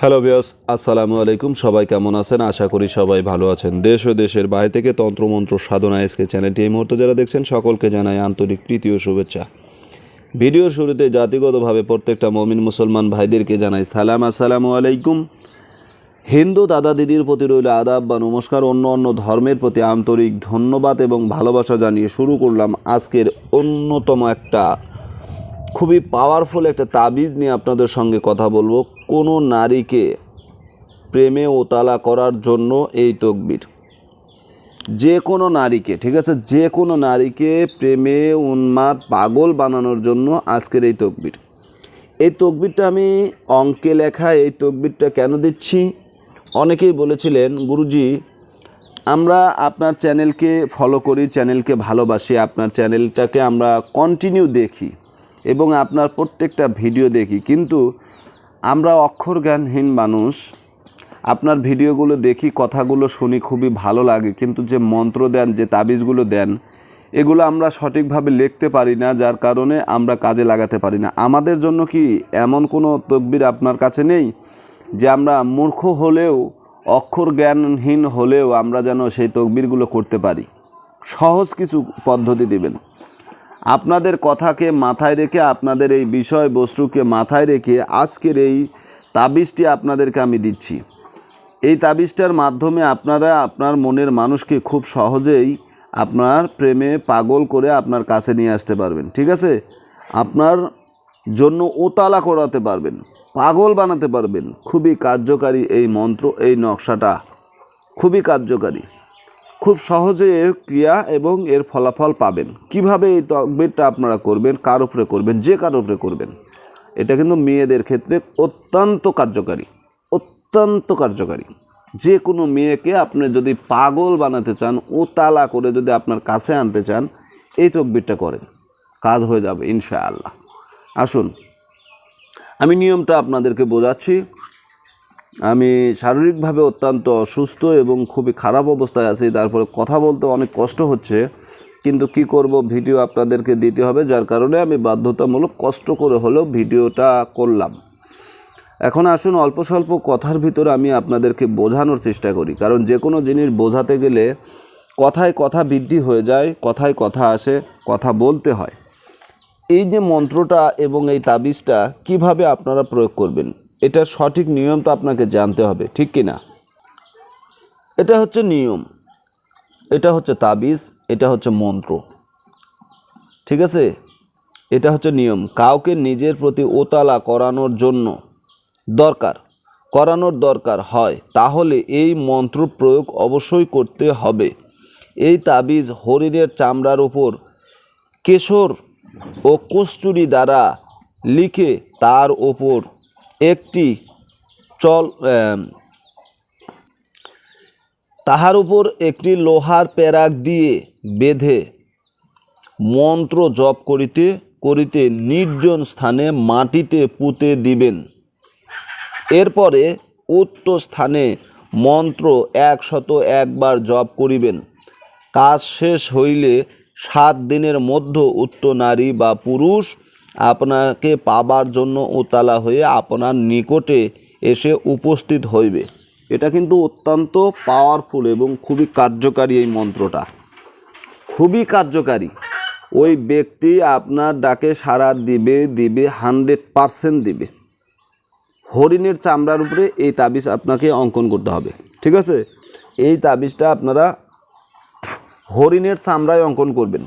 Hello viewers, আসসালামু আলাইকুম। সবাই কেমন আছেন? আশা করি সবাই ভালো আছেন। দেশ ও দেশের বাইরে থেকে তন্ত্রমন্ত্র সাধনা এসকে চ্যানেলটি এই মুহূর্তে যারা দেখছেন সকলকে জানাই আন্তরিক প্রীতি ও শুভেচ্ছা। ভিডিওর শুরুতে জাতিগতভাবে প্রত্যেকটা মমিন মুসলমান ভাইদেরকে জানাই সালাম, আসসালামু আলাইকুম। হিন্দু দাদা দিদির প্রতি রইল আদাব বা নমস্কার। অন্য ধর্মের প্রতি আন্তরিক ধন্যবাদ এবং ভালোবাসা জানিয়ে শুরু করলাম আজকের অন্যতম একটা খুবই পাওয়ারফুল একটা তাবিজ নিয়ে আপনাদের সঙ্গে কথা বলবো। কোনো নারীকে প্রেমে ওতালা করার জন্য এই তকবির, যে কোনো নারীকে, ঠিক আছে, যে কোনো নারীকে প্রেমে উন্মাদ পাগল বানানোর জন্য আজকের এই তকবির। এই তকবিরটা আমি অঙ্কে লেখা। এই তকবিরটা কেন দিচ্ছি? অনেকেই বলেছিলেন, গুরুজি আমরা আপনার চ্যানেলকে ফলো করি, চ্যানেলকে ভালোবাসি, আপনার চ্যানেলটাকে আমরা কন্টিনিউ দেখি এবং আপনার প্রত্যেকটা ভিডিও দেখি, কিন্তু আমরা অক্ষর জ্ঞানহীন মানুষ। আপনার ভিডিওগুলো দেখি, কথাগুলো শুনি, খুবই ভালো লাগে, কিন্তু যে মন্ত্র দেন, যে তাবিজগুলো দেন, এগুলো আমরা সঠিকভাবে লিখতে পারি না, যার কারণে আমরা কাজে লাগাতে পারি না। আমাদের জন্য কি এমন কোনো তকবির আপনার কাছে নেই যে আমরা মূর্খ হলেও, অক্ষর জ্ঞানহীন হলেও আমরা যেন সেই তকবিরগুলো করতে পারি? সহজ কিছু পদ্ধতি দিবেন। আপনাদের কথাকে মাথায় রেখে, আপনাদের এই বিষয়বস্তুকে মাথায় রেখে আজকের এই তাবিজটি আপনাদেরকে আমি দিচ্ছি। এই তাবিজটার মাধ্যমে আপনারা আপনার মনের মানুষকে খুব সহজেই আপনার প্রেমে পাগল করে আপনার কাছে নিয়ে আসতে পারবেন, ঠিক আছে? আপনার জন্য ওতালা করাতে পারবেন, পাগল বানাতে পারবেন। খুবই কার্যকারী এই মন্ত্র, এই নকশাটা খুবই কার্যকারী। খুব সহজে এর ক্রিয়া এবং এর ফলাফল পাবেন। কিভাবে এই তকবিরটা আপনারা করবেন, কার উপরে করবেন, যে কার উপরে করবেন, এটা কিন্তু মেয়েদের ক্ষেত্রে অত্যন্ত কার্যকারী, অত্যন্ত কার্যকারী। যে কোনো মেয়েকে আপনি যদি পাগল বানাতে চান, ওতালা করে যদি আপনার কাছে আনতে চান, এই তকবিরটা করেন, কাজ হয়ে যাবে ইনশাআল্লাহ। আসুন আমি নিয়মটা আপনাদেরকে বোঝাচ্ছি। আমি শারীরিকভাবে অত্যন্ত অসুস্থ এবং খুবই খারাপ অবস্থায় আছি, তারপরে কথা বলতে অনেক কষ্ট হচ্ছে, কিন্তু কি করব, ভিডিও আপনাদেরকে দিতে হবে, যার কারণে আমি বাধ্যতামূলক কষ্ট করে হলেও ভিডিওটা করলাম। এখন আসুন অল্প স্বল্প কথার ভিতরে আমি আপনাদেরকে বোঝানোর চেষ্টা করি, কারণ যে কোনো জিনিস বোঝাতে গেলে কথায় কথা বৃদ্ধি হয়ে যায়, কথায় কথা আসে, কথা বলতে হয়। এই যে মন্ত্রটা এবং এই তাবিজটা কিভাবে আপনারা প্রয়োগ করবেন, এটার সঠিক নিয়ম তো আপনাকে জানতে হবে, ঠিক কি না? এটা হচ্ছে নিয়ম, এটা হচ্ছে তাবিজ, এটা হচ্ছে মন্ত্র, ঠিক আছে? এটা হচ্ছে নিয়ম। কাউকে নিজের প্রতি ওতালা করানোর জন্য দরকার হয়, তাহলে এই মন্ত্র প্রয়োগ অবশ্যই করতে হবে। এই তাবিজ হরিণের চামড়ার উপর কেশর ও কস্তুরী দ্বারা লিখে তার ওপর তাহার উপর একটি লোহার প্যারাক দিয়ে বেঁধে মন্ত্র জপ করিতে করিতে নির্জন স্থানে মাটিতে পুঁতে দিবেন। এরপরে উক্ত স্থানে মন্ত্র 101 বার জপ করিবেন। কাজ শেষ হইলে 7 দিনের মধ্যে উক্ত নারী বা পুরুষ আপনাকে পাবার জন্য উতালা হয়ে আপনার নিকটে এসে উপস্থিত হইবে। এটা কিন্তু অত্যন্ত পাওয়ারফুল এবং খুবই কার্যকারী। এই মন্ত্রটা খুবই কার্যকারী। ওই ব্যক্তি আপনার ডাকে সাড়া দিবে 100% দিবে। হরিণের চামড়ার উপরে এই তাবিজ আপনাকে অঙ্কন করতে হবে, ঠিক আছে? এই তাবিজটা আপনারা হরিণের চামড়ায় অঙ্কন করবেন।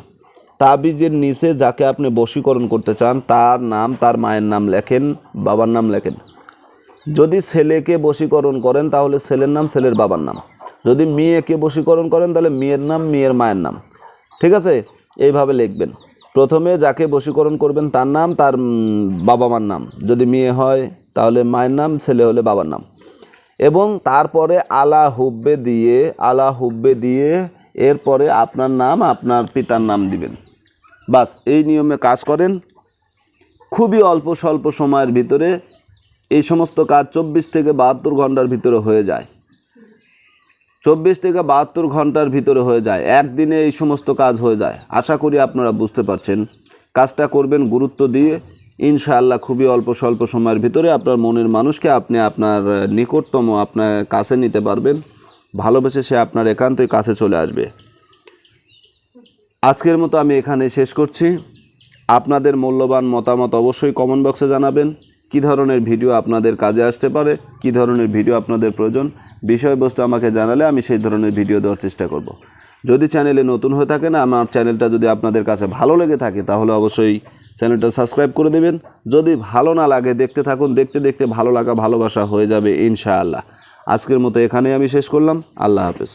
তাবিজের নিচে যাকে আপনি বশীকরণ করতে চান তার নাম, তার মায়ের নাম লেখেন, বাবার নাম লেখেন। যদি ছেলেকে বশীকরণ করেন তাহলে ছেলের নাম, ছেলের বাবার নাম। যদি মেয়েকে বশীকরণ করেন তাহলে মেয়ের নাম, মেয়ের মায়ের নাম, ঠিক আছে? এইভাবে লিখবেন। প্রথমে যাকে বশীকরণ করবেন তার নাম, তার বাবা মার নাম, যদি মেয়ে হয় তাহলে মায়ের নাম, ছেলে হলে বাবার নাম, এবং তারপরে আলা হুব্বে দিয়ে এরপরে আপনার নাম, আপনার পিতার নাম দিবেন। বাস, এই নিয়মে কাজ করেন। খুবই অল্প স্বল্প সময়ের ভিতরে এই সমস্ত কাজ 24 থেকে 72 ঘন্টার ভিতরে হয়ে যায়। 24 থেকে 72 ঘন্টার ভিতরে হয়ে যায়, একদিনে এই সমস্ত কাজ হয়ে যায়। আশা করি আপনারা বুঝতে পারছেন। কাজটা করবেন গুরুত্ব দিয়ে, ইনশাআল্লাহ খুবই অল্প স্বল্প সময়ের ভিতরে আপনার মনের মানুষকে আপনি আপনার নিকটতম আপনার কাছে নিতে পারবেন, ভালোবেসে সে আপনার একান্তই কাছে চলে আসবে। আজকের মতো আমি এখানে শেষ করছি। আপনাদের মূল্যবান মতামত অবশ্যই কমেন্ট বক্সে জানাবেন। কী ধরনের ভিডিও আপনাদের কাজে আসতে পারে, কী ধরনের ভিডিও আপনাদের প্রয়োজন, বিষয়বস্তু আমাকে জানালে আমি সেই ধরনের ভিডিও দেওয়ার চেষ্টা করব। যদি চ্যানেলে নতুন হয়ে থাকেন, আমার চ্যানেলটা যদি আপনাদের কাছে ভালো লেগে থাকে তাহলে অবশ্যই চ্যানেলটা সাবস্ক্রাইব করে দেবেন। যদি ভালো না লাগে দেখতে থাকুন, দেখতে দেখতে ভালো লাগা ভালোবাসা হয়ে যাবে ইনশাআল্লাহ। আজকের মতো এখানেই আমি শেষ করলাম। আল্লাহ হাফেজ।